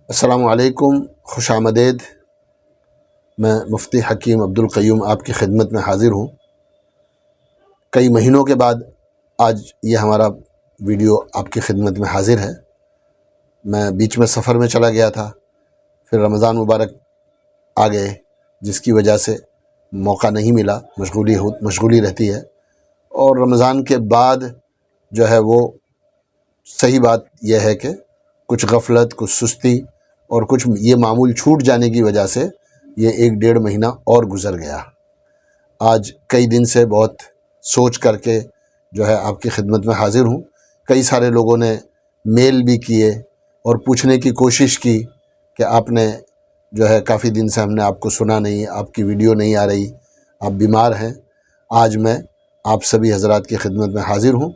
अस्सलामुअलैकुम, खुशामदीद। मैं मुफ्ती हकीम अब्दुल क़य्यूम आपकी खिदमत में हाज़िर हूँ। कई महीनों के बाद आज ये हमारा वीडियो आपकी खिदमत में हाज़िर है। मैं बीच में सफ़र में चला गया था, फिर रमज़ान मुबारक आ गए, जिसकी वजह से मौका नहीं मिला, मशगूली रहती है। और रमज़ान के बाद जो है वो सही बात यह है कि कुछ गफलत, कुछ सुस्ती और कुछ ये मामूल छूट जाने की वजह से ये 1-1.5 महीना और गुज़र गया। आज कई दिन से बहुत सोच करके जो है आपकी खिदमत में हाज़िर हूँ। कई सारे लोगों ने मेल भी किए और पूछने की कोशिश की कि आपने जो है काफ़ी दिन से हमने आपको सुना नहीं, आपकी वीडियो नहीं आ रही, आप बीमार हैं। आज मैं आप सभी हज़रात की खिदमत में हाज़िर हूँ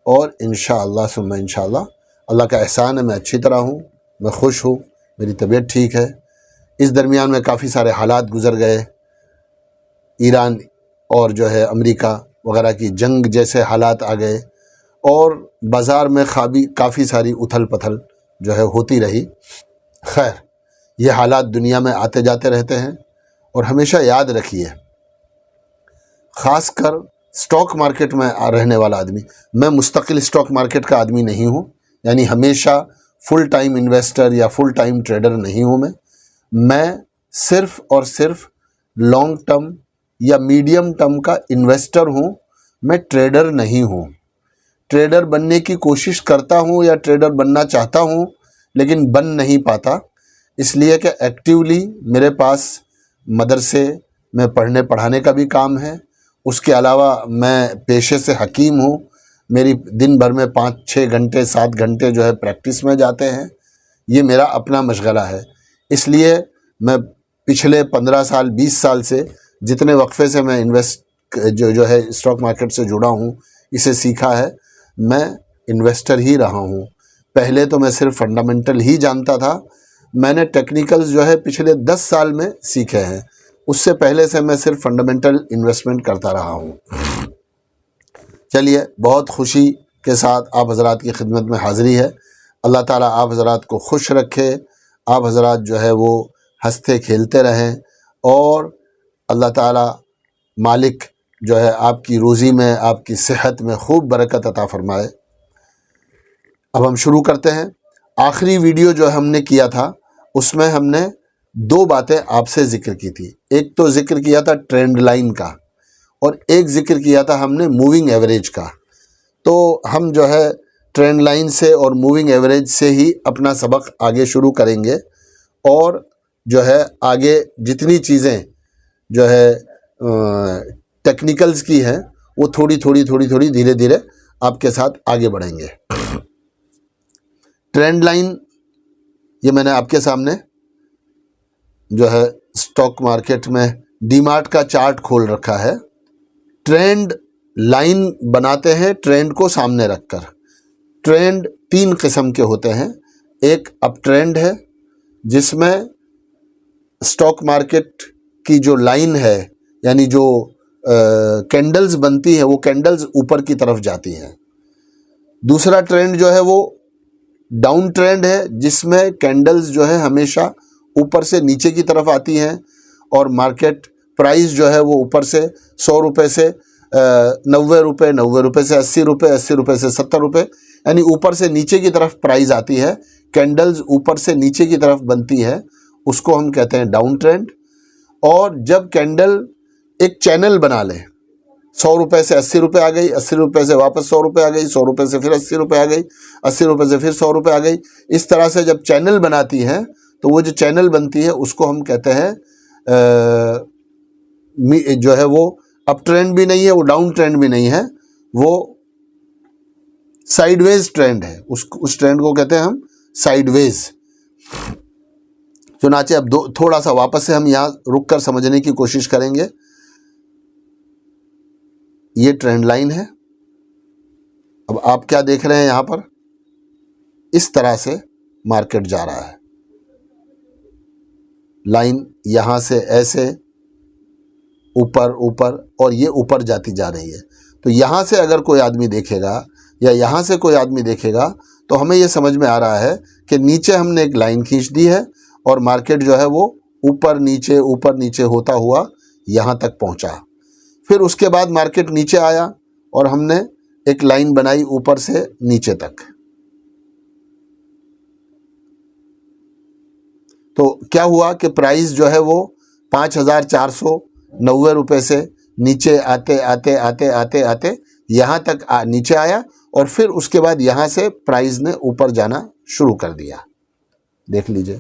और इंशाअल्लाह सुम्मा इंशाअल्लाह अल्लाह का एहसान है, मैं अच्छी तरह हूँ, मैं खुश हूँ, मेरी तबीयत ठीक है। इस दरमियान में काफ़ी सारे हालात गुज़र गए। ईरान और जो है अमेरिका वगैरह की जंग जैसे हालात आ गए और बाज़ार में काफ़ी सारी उथल पथल जो है होती रही। खैर, ये हालात दुनिया में आते जाते रहते हैं और हमेशा याद रखिए, ख़ासकर स्टॉक मार्केट में रहने वाला आदमी, मैं मुस्तकिल स्टॉक मार्केट का आदमी नहीं हूँ, यानी हमेशा फुल टाइम इन्वेस्टर या फुल टाइम ट्रेडर नहीं हूँ। मैं सिर्फ़ और सिर्फ लॉन्ग टर्म या मीडियम टर्म का इन्वेस्टर हूँ, मैं ट्रेडर नहीं हूँ। ट्रेडर बनने की कोशिश करता हूँ या ट्रेडर बनना चाहता हूँ, लेकिन बन नहीं पाता, इसलिए कि एक्टिवली मेरे पास मदरसे में पढ़ने पढ़ाने का भी काम है। उसके अलावा मैं पेशे से हकीम हूँ। मेरी दिन भर में 5-6 घंटे 7 घंटे जो है प्रैक्टिस में जाते हैं। ये मेरा अपना मशगला है। इसलिए मैं पिछले 15 साल 20 साल से जितने वक्फे से मैं जो है स्टॉक मार्केट से जुड़ा हूँ, इसे सीखा है, मैं इन्वेस्टर ही रहा हूँ। पहले तो मैं सिर्फ फंडामेंटल ही जानता था। मैंने टेक्निकल्स जो है पिछले 10 साल में सीखे हैं। उससे पहले से मैं सिर्फ फंडामेंटल इन्वेस्टमेंट करता रहा हूँ। चलिए, बहुत खुशी के साथ आप हज़रात की खिदमत में हाज़िरी है। अल्लाह ताला आप हज़रात को खुश रखे, आप हज़रात जो है वो हंसते खेलते रहें और अल्लाह ताला मालिक जो है आपकी रोज़ी में, आपकी सेहत में खूब बरकत अता फ़रमाए। अब हम शुरू करते हैं। आखिरी वीडियो जो हमने किया था उसमें हमने 2 बातें आपसे ज़िक्र की थी। एक तो ज़िक्र किया था ट्रेंड लाइन का और एक ज़िक्र किया था हमने मूविंग एवरेज का। तो हम जो है ट्रेंड लाइन से और मूविंग एवरेज से ही अपना सबक आगे शुरू करेंगे और जो है आगे जितनी चीज़ें जो है टेक्निकल्स की हैं वो थोड़ी थोड़ी धीरे धीरे आपके साथ आगे बढ़ेंगे। ट्रेंड लाइन ये मैंने आपके सामने जो है स्टॉक मार्केट में डीमार्ट का चार्ट खोल रखा है। ट्रेंड लाइन बनाते हैं ट्रेंड को सामने रखकर। ट्रेंड 3 किस्म के होते हैं। एक अप ट्रेंड है जिसमें स्टॉक मार्केट की जो लाइन है, यानी जो कैंडल्स बनती है, वो कैंडल्स ऊपर की तरफ जाती हैं। दूसरा ट्रेंड जो है वो डाउन ट्रेंड है जिसमें कैंडल्स जो है हमेशा ऊपर से नीचे की तरफ आती हैं और मार्केट प्राइस जो है वो ऊपर से 100 रुपये से 90 रुपये, 90 रुपये से 80 रुपये, 80 रुपये से 70 रुपये, यानी ऊपर से नीचे की तरफ प्राइस आती है। कैंडल्स ऊपर से नीचे की तरफ बनती है, उसको हम कहते हैं डाउन ट्रेंड। और जब कैंडल एक चैनल बना ले, 100 रुपये से 80 रुपये आ गई, 80 रुपये से वापस 100 रुपये आ गई, 100 रुपये से फिर 80 रुपये आ गई, 80 रुपये से फिर 100 रुपये आ गई, इस तरह से जब चैनल बनाती है तो वो जो चैनल बनती है उसको हम कहते हैं जो है वो अप ट्रेंड भी नहीं है, वो डाउन ट्रेंड भी नहीं है, वो साइडवेज ट्रेंड है। उस ट्रेंड को कहते हैं हम साइडवेज। चुनाचे अब थोड़ा सा वापस से हम यहाँ रुक कर समझने की कोशिश करेंगे। ये ट्रेंड लाइन है। अब आप क्या देख रहे हैं यहाँ पर, इस तरह से मार्केट जा रहा है। लाइन यहाँ से ऐसे ऊपर ऊपर और ये ऊपर जाती जा रही है। तो यहाँ से अगर कोई आदमी देखेगा या यहाँ से कोई आदमी देखेगा तो हमें ये समझ में आ रहा है कि नीचे हमने एक लाइन खींच दी है और मार्केट जो है वो ऊपर नीचे होता हुआ यहाँ तक पहुँचा। फिर उसके बाद मार्केट नीचे आया और हमने एक लाइन बनाई ऊपर से नीचे तक। तो क्या हुआ कि प्राइस जो है वो 5,490 रुपये से नीचे आते आते आते आते आते यहाँ तक नीचे आया और फिर उसके बाद यहाँ से प्राइस ने ऊपर जाना शुरू कर दिया। देख लीजिए,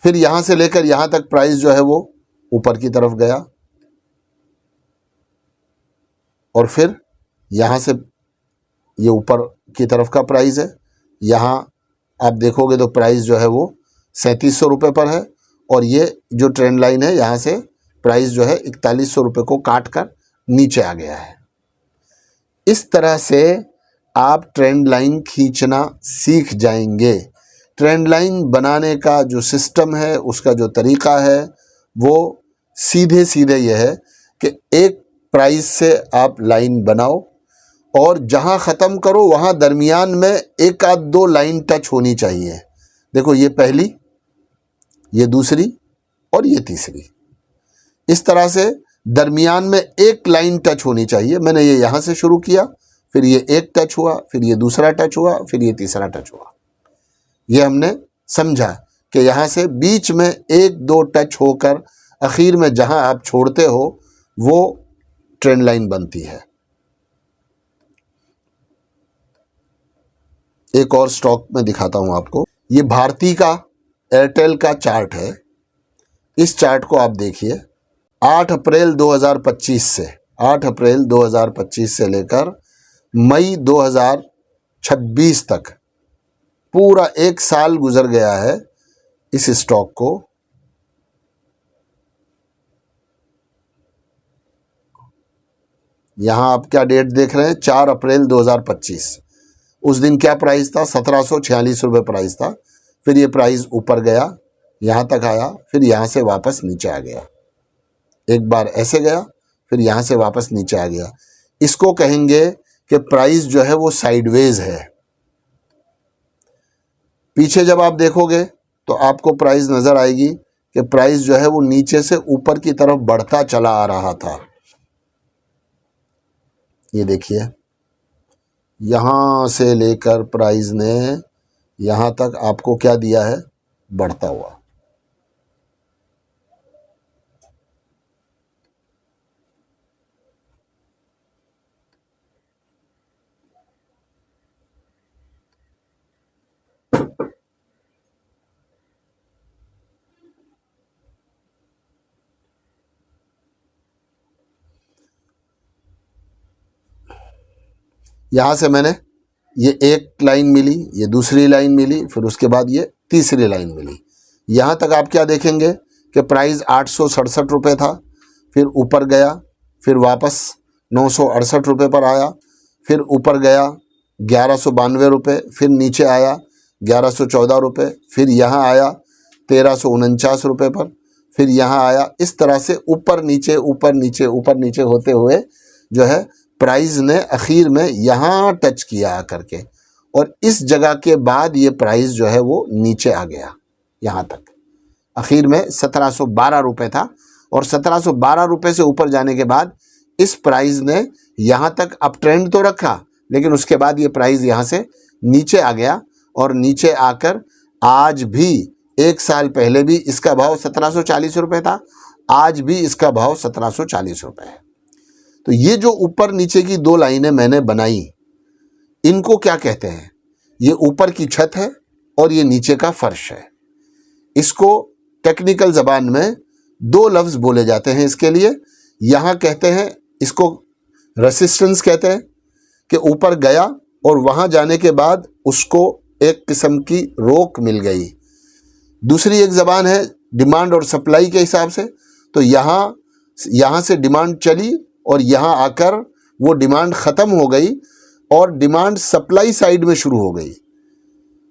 फिर यहाँ से लेकर यहाँ तक प्राइस जो है वो ऊपर की तरफ गया और फिर यहाँ से ये ऊपर की तरफ का प्राइस है। यहाँ आप देखोगे तो प्राइस जो है वो 3700 रुपये पर है और ये जो ट्रेंड लाइन है यहाँ से प्राइस जो है 4100 रुपये को काट कर नीचे आ गया है। इस तरह से आप ट्रेंड लाइन खींचना सीख जाएंगे। ट्रेंड लाइन बनाने का जो सिस्टम है, उसका जो तरीका है वो सीधे सीधे ये है कि एक प्राइस से आप लाइन बनाओ और जहाँ ख़त्म करो वहाँ दरमियान में एक आध दो लाइन टच होनी चाहिए। देखो, ये पहली, ये दूसरी और ये तीसरी, इस तरह से दरमियान में एक लाइन टच होनी चाहिए। मैंने ये यहाँ से शुरू किया, फिर ये एक टच हुआ, फिर ये दूसरा टच हुआ, फिर ये तीसरा टच हुआ। ये हमने समझा कि यहाँ से बीच में एक दो टच होकर आखिर में जहाँ आप छोड़ते हो वो ट्रेंड लाइन बनती है। एक और स्टॉक में दिखाता हूँ आपको। ये भारती का एयरटेल का चार्ट है। इस चार्ट को आप देखिए। 8 अप्रैल 2025 से लेकर मई 2026 तक पूरा एक साल गुजर गया है इस स्टॉक को। यहां आप क्या डेट देख रहे हैं? 4 अप्रैल 2025। उस दिन क्या प्राइस था? 1746 रुपये प्राइस था। फिर ये प्राइस ऊपर गया, यहाँ तक आया, फिर यहाँ से वापस नीचे आ गया। एक बार ऐसे गया, फिर यहाँ से वापस नीचे आ गया। इसको कहेंगे कि प्राइस जो है वो साइडवेज है। पीछे जब आप देखोगे तो आपको प्राइस नज़र आएगी कि प्राइस जो है वो नीचे से ऊपर की तरफ बढ़ता चला आ रहा था। ये देखिए, यहाँ से लेकर प्राइस ने यहाँ तक आपको क्या दिया है? बढ़ता हुआ। यहाँ से मैंने ये एक लाइन मिली, ये दूसरी लाइन मिली, फिर उसके बाद ये तीसरी लाइन मिली। यहाँ तक आप क्या देखेंगे कि प्राइस 867 रुपये था, फिर ऊपर गया, फिर वापस 968 रुपये पर आया, फिर ऊपर गया 1192 रुपये, फिर नीचे आया 1114 रुपये, फिर यहाँ आया 1349 रुपये पर, फिर यहाँ आया। इस तरह से ऊपर नीचे ऊपर नीचे ऊपर नीचे होते हुए जो है प्राइस ने आखिर में यहाँ टच किया आकर के, और इस जगह के बाद ये प्राइस जो है वो नीचे आ गया यहाँ तक। आखिर में 1712 रुपये था और 1712 रुपये से ऊपर जाने के बाद इस प्राइस ने यहाँ तक अप ट्रेंड तो रखा, लेकिन उसके बाद ये प्राइस यहाँ से नीचे आ गया और नीचे आकर आज भी, एक साल पहले भी इसका भाव 1740 रुपये था, आज भी इसका भाव 1740 रुपये है। तो ये जो ऊपर नीचे की दो लाइनें मैंने बनाई, इनको क्या कहते हैं? ये ऊपर की छत है और ये नीचे का फर्श है। इसको टेक्निकल ज़बान में दो लफ्ज़ बोले जाते हैं इसके लिए। यहाँ कहते हैं, इसको रेसिस्टेंस कहते हैं कि ऊपर गया और वहाँ जाने के बाद उसको एक किस्म की रोक मिल गई। दूसरी एक ज़बान है डिमांड और सप्लाई के हिसाब से। तो यहाँ से डिमांड चली और यहाँ आकर वो डिमांड ख़त्म हो गई और डिमांड सप्लाई साइड में शुरू हो गई।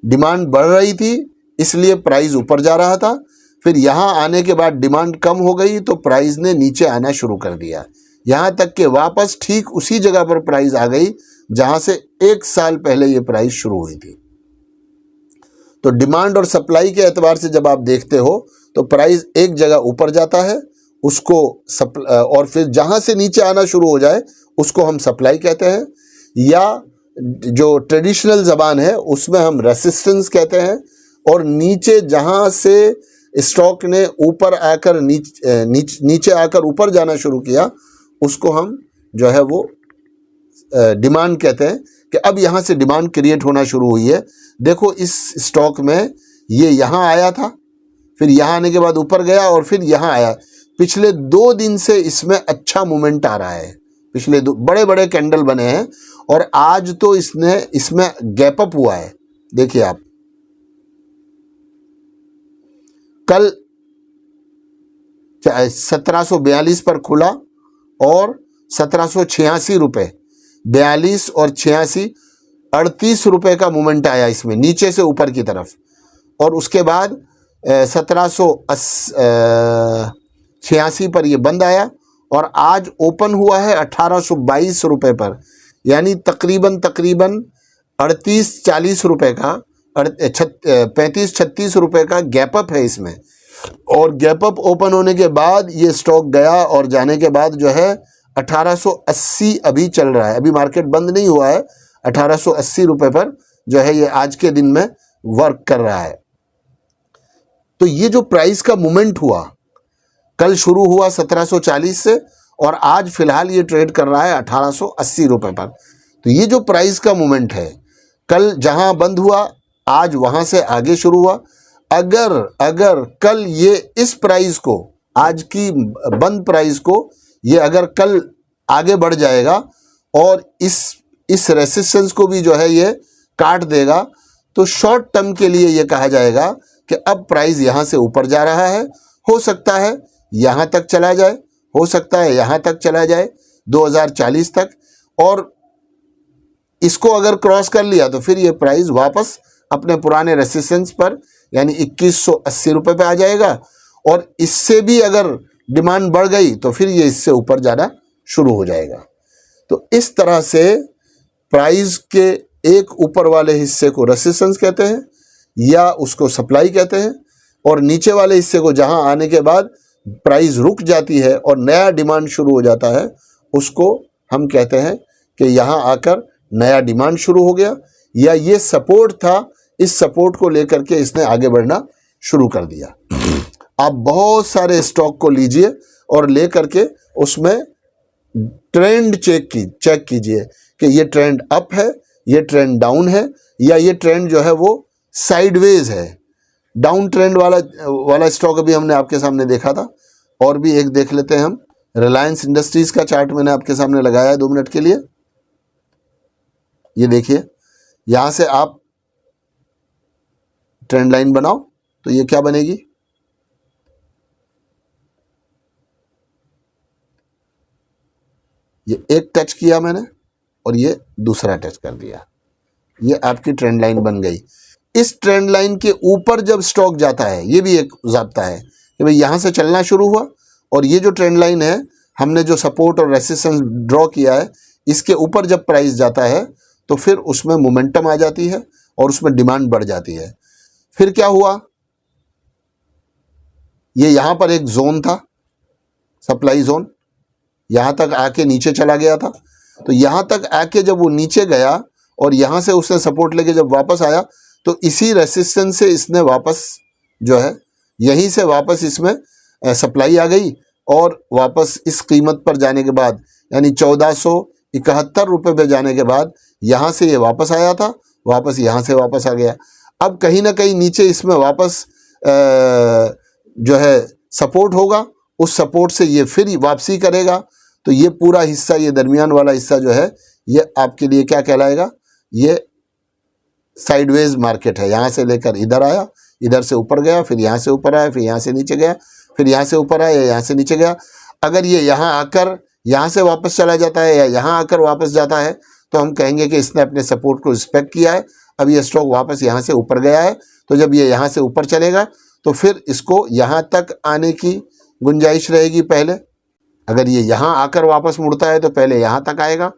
डिमांड बढ़ रही थी इसलिए प्राइस ऊपर जा रहा था, फिर यहाँ आने के बाद डिमांड कम हो गई तो प्राइस ने नीचे आना शुरू कर दिया, यहाँ तक कि वापस ठीक उसी जगह पर प्राइस आ गई जहाँ से एक साल पहले ये प्राइस शुरू हुई थी। तो डिमांड और सप्लाई के एतबार से जब आप देखते हो तो प्राइस एक जगह ऊपर जाता है, उसको और फिर जहाँ से नीचे आना शुरू हो जाए उसको हम सप्लाई कहते हैं, या जो ट्रेडिशनल ज़बान है उसमें हम रेसिस्टेंस कहते हैं, और नीचे जहाँ से स्टॉक ने ऊपर आकर नीचे आकर ऊपर जाना शुरू किया उसको हम जो है वो डिमांड कहते हैं कि अब यहाँ से डिमांड क्रिएट होना शुरू हुई है। देखो इस स्टॉक में ये यहाँ आया था, फिर यहाँ आने के बाद ऊपर गया और फिर यहाँ आया। पिछले 2 दिन से इसमें अच्छा मूवमेंट आ रहा है, पिछले बड़े बड़े कैंडल बने हैं, और आज तो इसमें गैप अप हुआ है। देखिए आप, कल 1742 पर खुला और 1786 रुपये, 42 और 86, 38 रुपये का मूवमेंट आया इसमें नीचे से ऊपर की तरफ, और उसके बाद 1786 पर ये बंद आया और आज ओपन हुआ है 1822 रुपये पर, यानी तकरीबन 38-40 रुपये का 35-36 रुपये का गैप अप है इसमें। और गैप अप ओपन होने के बाद ये स्टॉक गया और जाने के बाद जो है 1880 अभी चल रहा है, अभी मार्केट बंद नहीं हुआ है, 1880 रुपये पर जो है ये आज के दिन में वर्क कर रहा है। तो ये जो प्राइस का मूवमेंट हुआ, कल शुरू हुआ 1740 से और आज फिलहाल ये ट्रेड कर रहा है 1880 रुपये पर। तो ये जो प्राइस का मूवमेंट है, कल जहां बंद हुआ आज वहां से आगे शुरू हुआ। अगर कल ये इस प्राइस को, आज की बंद प्राइस को, ये अगर कल आगे बढ़ जाएगा और इस रेसिस्टेंस को भी जो है ये काट देगा, तो शॉर्ट टर्म के लिए ये कहा जाएगा कि अब प्राइस यहाँ से ऊपर जा रहा है। हो सकता है यहाँ तक चला जाए, हो सकता है यहाँ तक चला जाए 2040 तक, और इसको अगर क्रॉस कर लिया तो फिर ये प्राइस वापस अपने पुराने रेसिस्टेंस पर यानी 2180 रुपये पे आ जाएगा, और इससे भी अगर डिमांड बढ़ गई तो फिर ये इससे ऊपर जाना शुरू हो जाएगा। तो इस तरह से प्राइस के एक ऊपर वाले हिस्से को रेसिस्टेंस कहते हैं या उसको सप्लाई कहते हैं, और नीचे वाले हिस्से को जहां आने के बाद प्राइस रुक जाती है और नया डिमांड शुरू हो जाता है उसको हम कहते हैं कि यहाँ आकर नया डिमांड शुरू हो गया, या ये सपोर्ट था, इस सपोर्ट को लेकर के इसने आगे बढ़ना शुरू कर दिया। आप बहुत सारे स्टॉक को लीजिए और लेकर के उसमें ट्रेंड चेक कीजिए कि ये ट्रेंड अप है, ये ट्रेंड डाउन है, या ये ट्रेंड जो है वो साइडवेज है। डाउन ट्रेंड वाला स्टॉक अभी हमने आपके सामने देखा था, और भी एक देख लेते हैं हम। रिलायंस इंडस्ट्रीज का चार्ट मैंने आपके सामने लगाया है 2 मिनट के लिए। ये देखिए, यहाँ से आप ट्रेंड लाइन बनाओ तो ये क्या बनेगी, ये एक टच किया मैंने और ये दूसरा टच कर दिया, ये आपकी ट्रेंड लाइन बन गई। इस ट्रेंड लाइन के ऊपर जब स्टॉक जाता है, ये भी एक ज़ाब्ता है कि भाई यहाँ से चलना शुरू हुआ और ये जो ट्रेंड लाइन है, हमने जो सपोर्ट और रेसिस्टेंस ड्रॉ किया है, इसके ऊपर जब प्राइस जाता है तो फिर उसमें मोमेंटम आ जाती है और उसमें डिमांड बढ़ जाती है। फिर क्या हुआ, ये यहाँ पर एक जोन था, सप्लाई जोन, यहाँ तक आके नीचे चला गया था। तो यहाँ तक आके जब वो नीचे गया और यहाँ से उसने सपोर्ट लेके जब वापस आया तो इसी रेसिस्टेंस से इसने वापस जो है, यहीं से वापस इसमें सप्लाई आ गई, और वापस इस कीमत पर जाने के बाद यानी 1471 रुपये पे जाने के बाद यहाँ से ये वापस आया था, वापस यहाँ से वापस आ गया। अब कहीं ना कहीं नीचे इसमें वापस जो है सपोर्ट होगा, उस सपोर्ट से ये फिर वापसी करेगा। तो ये पूरा हिस्सा, ये दरमियान वाला हिस्सा जो है, ये आपके लिए क्या कहलाएगा, ये साइडवेज मार्केट है। यहाँ से लेकर इधर आया, इधर से ऊपर गया, फिर यहाँ से ऊपर आया, फिर यहाँ से नीचे गया, फिर यहाँ से ऊपर आया, यहाँ से नीचे गया। अगर ये यहाँ आकर यहाँ से वापस चला जाता है या यहाँ आकर वापस जाता है तो हम कहेंगे कि इसने अपने सपोर्ट को रिस्पेक्ट किया है। अब ये स्टॉक वापस यहाँ से ऊपर गया है, तो जब ये यहाँ से ऊपर चलेगा तो फिर इसको यहाँ तक आने की गुंजाइश रहेगी पहले। अगर ये यहाँ आकर वापस मुड़ता है तो पहले यहाँ तक आएगा,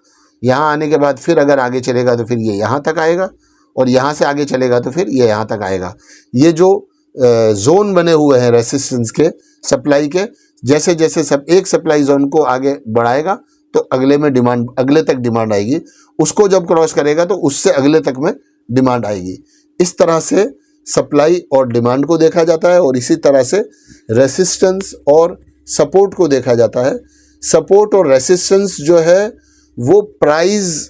यहाँ आने के बाद फिर अगर आगे चलेगा तो फिर ये यहाँ तक आएगा, और यहाँ से आगे चलेगा तो फिर ये यहाँ तक आएगा। ये जो जोन बने हुए हैं रेसिस्टेंस के, सप्लाई के, जैसे जैसे सब एक सप्लाई जोन को आगे बढ़ाएगा तो अगले में डिमांड, अगले तक डिमांड आएगी, उसको जब क्रॉस करेगा तो उससे अगले तक में डिमांड आएगी। इस तरह से सप्लाई और डिमांड को देखा जाता है और इसी तरह से रेसिस्टेंस और सपोर्ट को देखा जाता है। सपोर्ट और रेसिस्टेंस जो है वो प्राइस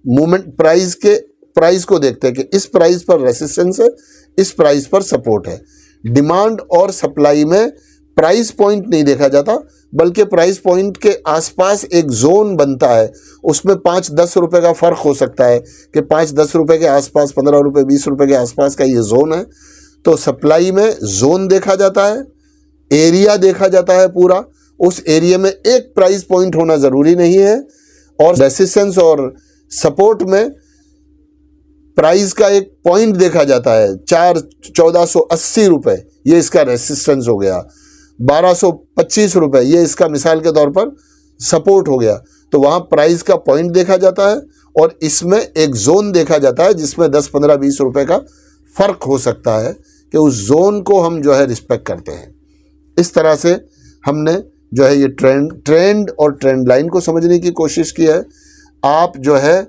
मूवमेंट, प्राइस को देखते हैं कि इस प्राइस पर रेसिस्टेंस है, इस प्राइस पर सपोर्ट है। डिमांड और सप्लाई में प्राइस पॉइंट नहीं देखा जाता, बल्कि प्राइस पॉइंट के आसपास एक जोन बनता है, उसमें 5-10 रुपए का फ़र्क हो सकता है कि 5-10 रुपए के आसपास, 15 रुपए, 20 रुपए के आसपास का ये जोन है। तो सप्लाई में जोन देखा जाता है, एरिया देखा जाता है पूरा, उस एरिया में एक प्राइस पॉइंट होना ज़रूरी नहीं है। और रेसिस्टेंस और सपोर्ट में प्राइस का एक पॉइंट देखा जाता है, 1480 रुपये ये इसका रेसिस्टेंस हो गया, 1225 रुपये ये इसका मिसाल के तौर पर सपोर्ट हो गया। तो वहाँ प्राइस का पॉइंट देखा जाता है और इसमें एक जोन देखा जाता है जिसमें 10, 15, 20 रुपये का फ़र्क हो सकता है कि उस जोन को हम जो है रिस्पेक्ट करते हैं। इस तरह से हमने जो है ये ट्रेंड और ट्रेंड लाइन को समझने की कोशिश की है। आप जो है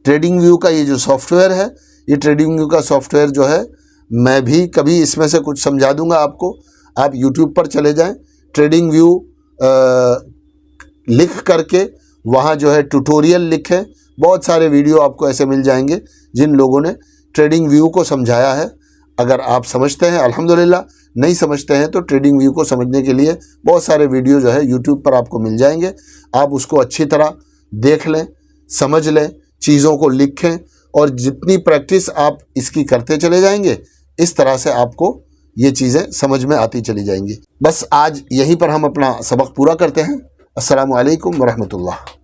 ट्रेडिंग व्यू का ये जो सॉफ्टवेयर है, ये ट्रेडिंग व्यू का सॉफ्टवेयर जो है मैं भी कभी इसमें से कुछ समझा दूंगा आपको। आप YouTube पर चले जाएं, ट्रेडिंग व्यू लिख करके वहाँ जो है ट्यूटोरियल लिखें, बहुत सारे वीडियो आपको ऐसे मिल जाएंगे जिन लोगों ने ट्रेडिंग व्यू को समझाया है। अगर आप समझते हैं अल्हम्दुलिल्लाह, नहीं समझते हैं तो ट्रेडिंग व्यू को समझने के लिए बहुत सारे वीडियो जो है YouTube पर आपको मिल जाएंगे। आप उसको अच्छी तरह देख लें, समझ लें, चीज़ों को लिखें और जितनी प्रैक्टिस आप इसकी करते चले जाएंगे इस तरह से आपको ये चीज़ें समझ में आती चली जाएंगी। बस आज यहीं पर हम अपना सबक पूरा करते हैं। अस्सलामु अलैकुम वरहमतुल्लाह।